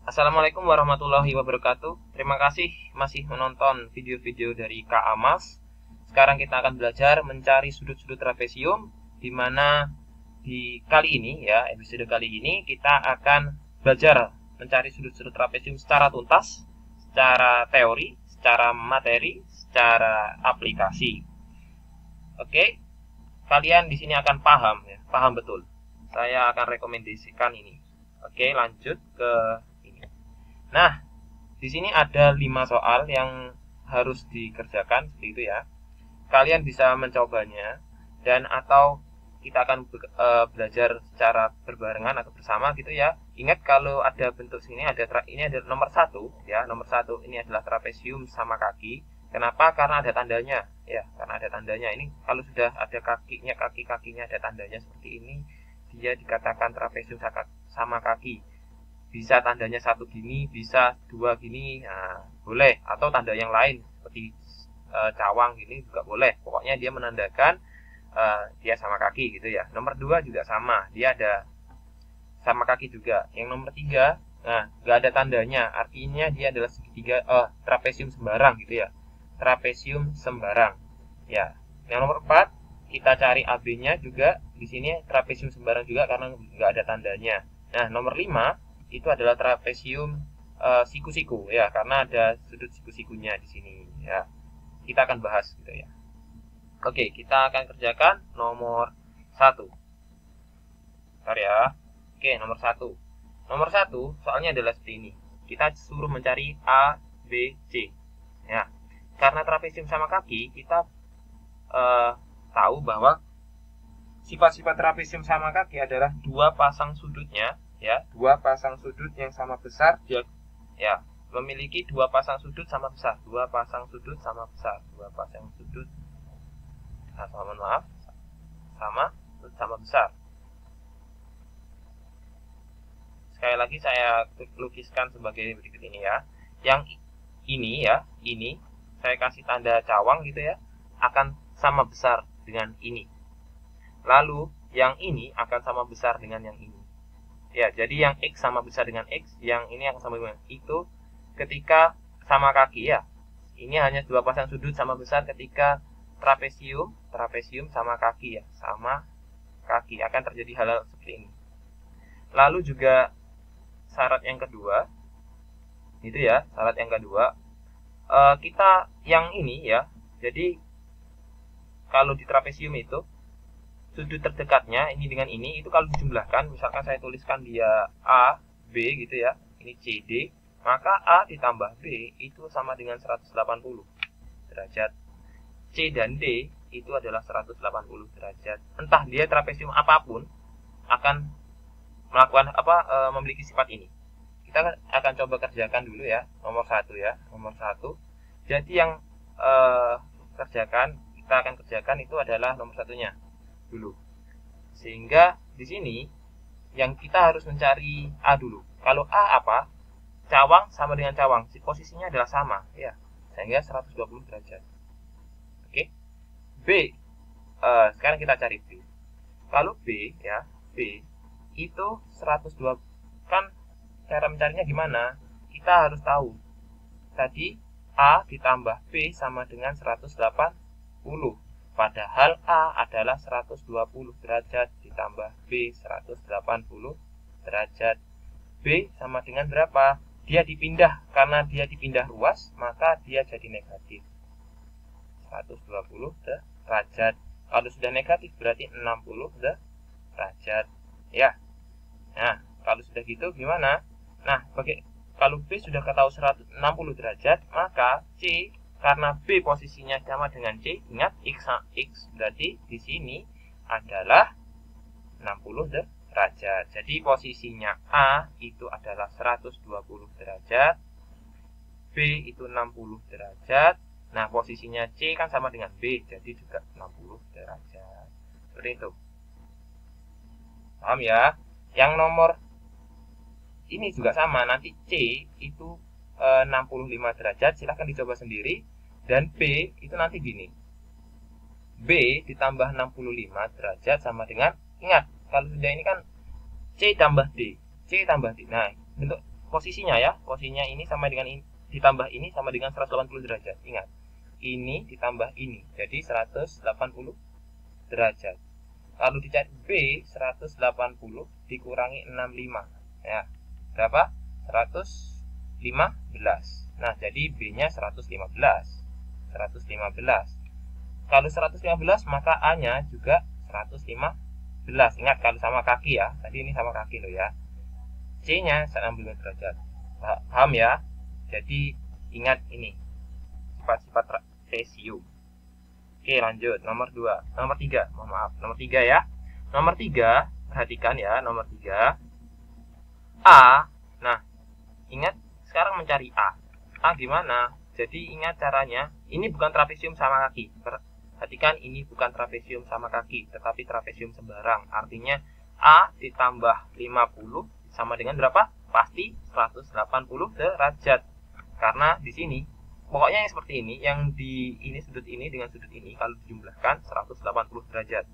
Assalamualaikum warahmatullahi wabarakatuh. Terima kasih masih menonton video-video dari Kak Amas. Sekarang kita akan belajar mencari sudut-sudut trapesium, di mana di kali ini ya, episode kali ini kita akan belajar mencari sudut-sudut trapesium secara tuntas, secara teori, secara materi, secara aplikasi. Oke, kalian di sini akan paham ya, paham betul. Saya akan rekomendasikan ini. Oke, lanjut ke Nah, di sini ada 5 soal yang harus dikerjakan seperti itu ya. Kalian bisa mencobanya dan atau kita akan belajar secara berbarengan atau bersama gitu ya. Ingat kalau ada bentuk sini ini ada nomor 1 ya. Nomor 1 ini adalah trapesium sama kaki. Kenapa? Karena ada tandanya ya, karena ada tandanya. Ini kalau sudah ada kaki-kakinya ada tandanya seperti ini, dia dikatakan trapesium sama kaki. Bisa tandanya 1 gini, bisa 2 gini, nah, boleh. Atau tanda yang lain seperti cawang gini juga boleh. Pokoknya dia menandakan dia sama kaki gitu ya. Nomor 2 juga sama, dia ada sama kaki juga. Yang nomor 3, nah nggak ada tandanya, artinya dia adalah segitiga trapesium sembarang gitu ya. Trapesium sembarang. Ya. Yang nomor 4 kita cari AB-nya juga di sini trapesium sembarang juga karena nggak ada tandanya. Nah, nomor 5 itu adalah trapesium siku-siku ya, karena ada sudut siku-sikunya di sini ya. Kita akan bahas gitu ya. Oke, kita akan kerjakan nomor 1. Bentar ya. Oke, nomor 1. Nomor 1 soalnya adalah seperti ini. Kita suruh mencari A, B, C. Ya. Karena trapesium sama kaki, kita tahu bahwa sifat-sifat trapesium sama kaki adalah dua pasang sudutnya ya, dua pasang sudut yang sama besar, dia ya memiliki dua pasang sudut sama besar, dua pasang sudut sama besar, dua pasang sudut sama besar. Sekali lagi saya lukiskan sebagai berikut ini ya. Yang ini ya, ini saya kasih tanda cawang gitu ya, akan sama besar dengan ini. Lalu yang ini akan sama besar dengan yang ini. Ya, jadi yang X sama besar dengan X, yang ini akan sama dengan itu ketika sama kaki ya. Ini hanya dua pasang sudut sama besar ketika trapesium sama kaki ya, sama kaki akan terjadi hal seperti ini. Lalu juga syarat yang kedua, itu ya, syarat yang kedua, kita yang ini ya, jadi kalau di trapesium itu sudut terdekatnya ini dengan ini itu kalau dijumlahkan, misalkan saya tuliskan dia A, B gitu ya, ini CD, maka A ditambah B itu sama dengan 180 derajat. C dan D itu adalah 180 derajat. Entah dia trapesium apapun akan melakukan memiliki sifat ini. Kita akan coba kerjakan dulu ya, nomor 1 ya, nomor 1. Jadi yang kita akan kerjakan itu adalah nomor 1-nya dulu. Sehingga di sini yang kita harus mencari A dulu. Kalau A apa? Cawang sama dengan cawang. Posisinya adalah sama ya. Sehingga 120 derajat. Oke. B. Sekarang kita cari B. Kalau B ya, B itu 120, kan cara mencarinya gimana? Kita harus tahu. Tadi A ditambah B sama dengan 180. Padahal A adalah 120 derajat ditambah B 180 derajat. B sama dengan berapa? Dia dipindah, karena dia dipindah ruas, maka dia jadi negatif 120 derajat. Kalau sudah negatif berarti 60 derajat ya. Nah, kalau sudah gitu gimana? Nah, kalau B sudah ketahui 160 derajat, maka C karena B posisinya sama dengan C, ingat X berarti di sini adalah 60 derajat. Jadi posisinya A itu adalah 120 derajat, B itu 60 derajat. Nah, posisinya C kan sama dengan B, jadi juga 60 derajat. Seperti itu. Paham ya? Yang nomor ini juga sama, nanti C itu 65 derajat, silahkan dicoba sendiri. Dan B itu nanti gini, B ditambah 65 derajat sama dengan, ingat kalau sudah ini kan C tambah D, C tambah D. Nah, bentuk posisinya ya. Posisinya ini sama dengan ini, ditambah ini sama dengan 180 derajat. Ingat, ini ditambah ini, jadi 180 derajat. Lalu dicari B 180 dikurangi 65. Ya, berapa? 115. Nah, jadi B-nya 115. 115. Kalau 115 maka A-nya juga 115. Ingat kalau sama kaki ya. Tadi ini sama kaki loh ya. C-nya 165 derajat. Paham ya? Jadi ingat ini sifat-sifat trapesium. Oke, lanjut. Nomor 2. Nomor 3. Mohon maaf. Nomor 3 ya. Nomor 3, perhatikan ya, nomor 3. A. Nah, ingat sekarang mencari A. A gimana? Jadi ingat caranya. Ini bukan trapesium sama kaki. Perhatikan, ini bukan trapesium sama kaki, tetapi trapesium sembarang. Artinya A ditambah 50 sama dengan berapa? Pasti 180 derajat. Karena di sini pokoknya yang seperti ini, yang di ini sudut ini dengan sudut ini kalau dijumlahkan 180 derajat.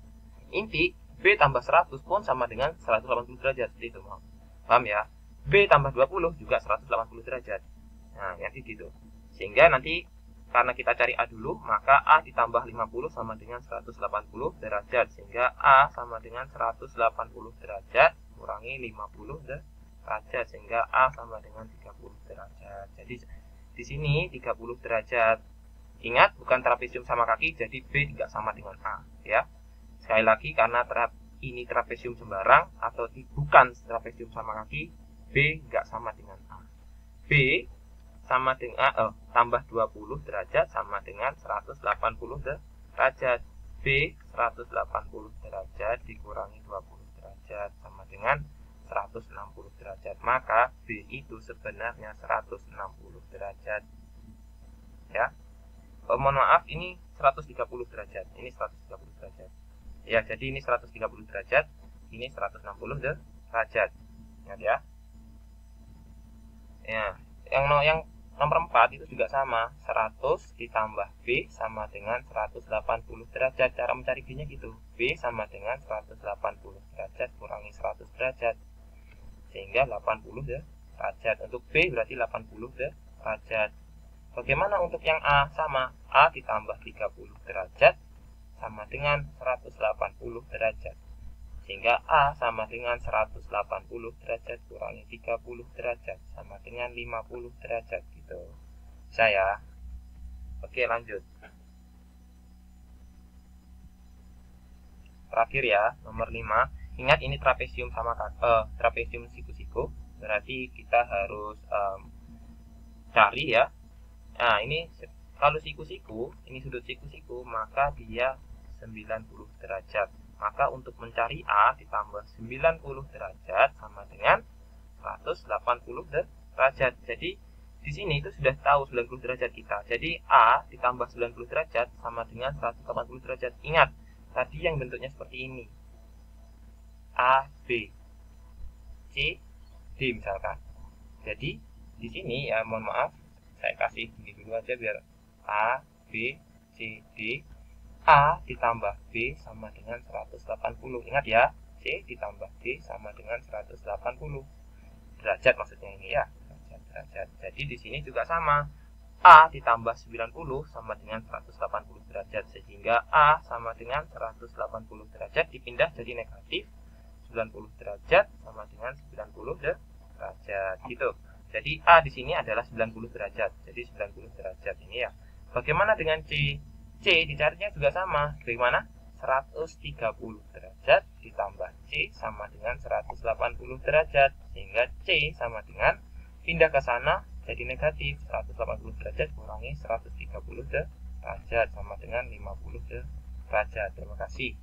Inti B tambah 100 pun sama dengan 180 derajat. Seperti itu, paham ya? B tambah 20 juga 180 derajat. Nah, nanti gitu. Sehingga nanti karena kita cari A dulu, maka A ditambah 50 sama dengan 180 derajat. Sehingga A sama dengan 180 derajat kurangi 50 derajat. Sehingga A sama dengan 30 derajat. Jadi di sini 30 derajat. Ingat, bukan trapesium sama kaki, jadi B tidak sama dengan A. Ya. Sekali lagi, karena ini trapesium sembarang atau bukan trapesium sama kaki, B nggak sama dengan A. B sama dengan tambah 20 derajat sama dengan 180 derajat. B 180 derajat dikurangi 20 derajat sama dengan 160 derajat. Maka B itu sebenarnya 160 derajat. Ya. Mohon maaf, ini 130 derajat. Ini 130 derajat. Ya, jadi ini 130 derajat, ini 160 derajat. Ingat ya. Ya, yang nomor 4 itu juga sama, 100 ditambah B sama dengan 180 derajat. Cara mencari B-nya gitu. B sama dengan 180 derajat kurangi 100 derajat. Sehingga 80 derajat. Untuk B berarti 80 derajat. Bagaimana untuk yang A? Sama, A ditambah 30 derajat sama dengan 180 derajat. Sehingga A sama dengan 180 derajat kurangi 30 derajat sama dengan 50 derajat gitu. Saya. Oke, lanjut. Terakhir ya, nomor 5. Ingat ini trapesium sama trapesium siku-siku. Berarti kita harus cari ya. Nah, ini kalau siku-siku, ini sudut siku-siku, maka dia 90 derajat. Maka untuk mencari A ditambah 90 derajat sama dengan 180 derajat. Jadi di sini itu sudah tahu 90 derajat kita. Jadi A ditambah 90 derajat sama dengan 180 derajat. Ingat, tadi yang bentuknya seperti ini. A, B, C, D misalkan. Jadi di sini ya, mohon maaf, saya kasih ini dulu aja biar A, B, C, D. A ditambah B sama dengan 180. Ingat ya, C ditambah D sama dengan 180 derajat maksudnya ini ya, derajat. Jadi di sini juga sama. A ditambah 90 sama dengan 180 derajat. Sehingga A sama dengan 180 derajat dipindah jadi negatif 90 derajat sama dengan 90 derajat gitu. Jadi A di sini adalah 90 derajat. Jadi 90 derajat ini ya. Bagaimana dengan C? C dicarinya juga sama. Bagaimana? 130 derajat ditambah C sama dengan 180 derajat. Sehingga C sama dengan pindah ke sana jadi negatif 180 derajat kurangi 130 derajat sama dengan 50 derajat. Terima kasih.